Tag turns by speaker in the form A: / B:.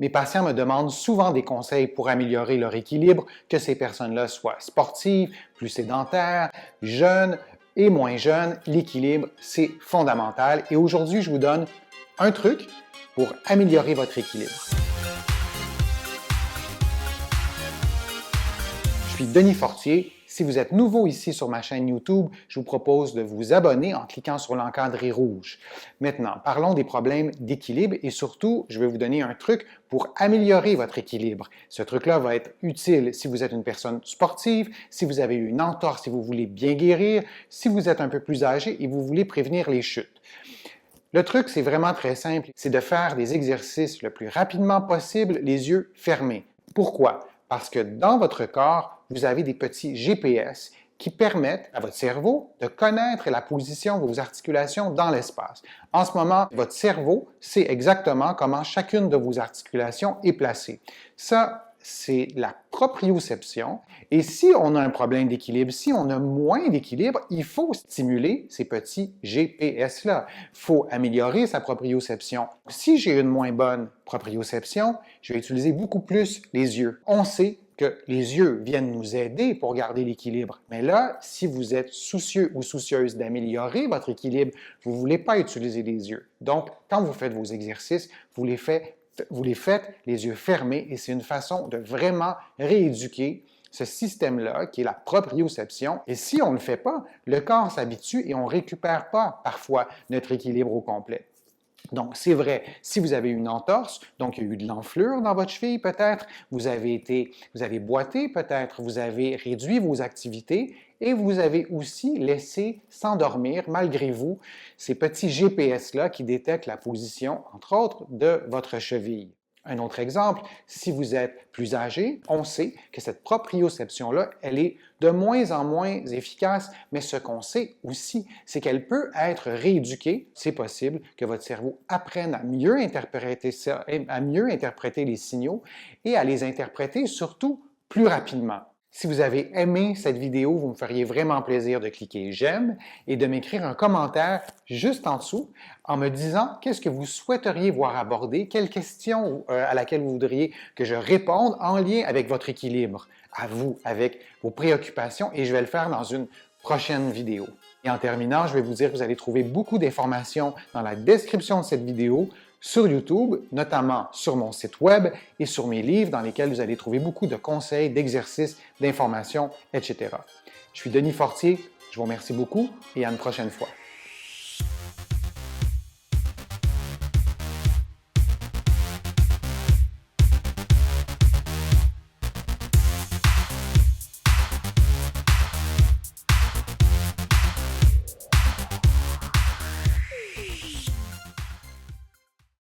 A: Mes patients me demandent souvent des conseils pour améliorer leur équilibre, que ces personnes-là soient sportives, plus sédentaires, jeunes et moins jeunes. L'équilibre, c'est fondamental. Et aujourd'hui, je vous donne un truc pour améliorer votre équilibre. Je suis Denis Fortier. Si vous êtes nouveau ici sur ma chaîne YouTube, je vous propose de vous abonner en cliquant sur l'encadré rouge. Maintenant, parlons des problèmes d'équilibre et surtout, je vais vous donner un truc pour améliorer votre équilibre. Ce truc-là va être utile si vous êtes une personne sportive, si vous avez eu une entorse et vous voulez bien guérir, si vous êtes un peu plus âgé et vous voulez prévenir les chutes. Le truc, c'est vraiment très simple, c'est de faire des exercices le plus rapidement possible, les yeux fermés. Pourquoi? Parce que dans votre corps, vous avez des petits GPS qui permettent à votre cerveau de connaître la position de vos articulations dans l'espace. En ce moment, votre cerveau sait exactement comment chacune de vos articulations est placée. Ça, c'est la proprioception. Et si on a un problème d'équilibre, si on a moins d'équilibre, il faut stimuler ces petits GPS-là. Il faut améliorer sa proprioception. Si j'ai une moins bonne proprioception, je vais utiliser beaucoup plus les yeux. On sait que les yeux viennent nous aider pour garder l'équilibre. Mais là, si vous êtes soucieux ou soucieuse d'améliorer votre équilibre, vous ne voulez pas utiliser les yeux. Donc, quand vous faites vos exercices, vous les faites les yeux fermés et c'est une façon de vraiment rééduquer ce système-là qui est la proprioception. Et si on ne le fait pas, le corps s'habitue et on ne récupère pas parfois notre équilibre au complet. Donc, c'est vrai, si vous avez une entorse, donc il y a eu de l'enflure dans votre cheville peut-être, vous avez boité peut-être, vous avez réduit vos activités et vous avez aussi laissé s'endormir, malgré vous, ces petits GPS-là qui détectent la position, entre autres, de votre cheville. Un autre exemple, si vous êtes plus âgé, on sait que cette proprioception-là, elle est de moins en moins efficace, mais ce qu'on sait aussi, c'est qu'elle peut être rééduquée. C'est possible que votre cerveau apprenne à mieux interpréter ça, à mieux interpréter les signaux et à les interpréter surtout plus rapidement. Si vous avez aimé cette vidéo, vous me feriez vraiment plaisir de cliquer « J'aime » et de m'écrire un commentaire juste en dessous en me disant qu'est-ce que vous souhaiteriez voir abordé, quelle question à laquelle vous voudriez que je réponde en lien avec votre équilibre, à vous, avec vos préoccupations, et je vais le faire dans une prochaine vidéo. Et en terminant, je vais vous dire que vous allez trouver beaucoup d'informations dans la description de cette vidéo, sur YouTube, notamment sur mon site web et sur mes livres dans lesquels vous allez trouver beaucoup de conseils, d'exercices, d'informations, etc. Je suis Denis Fortier, je vous remercie beaucoup et à une prochaine fois.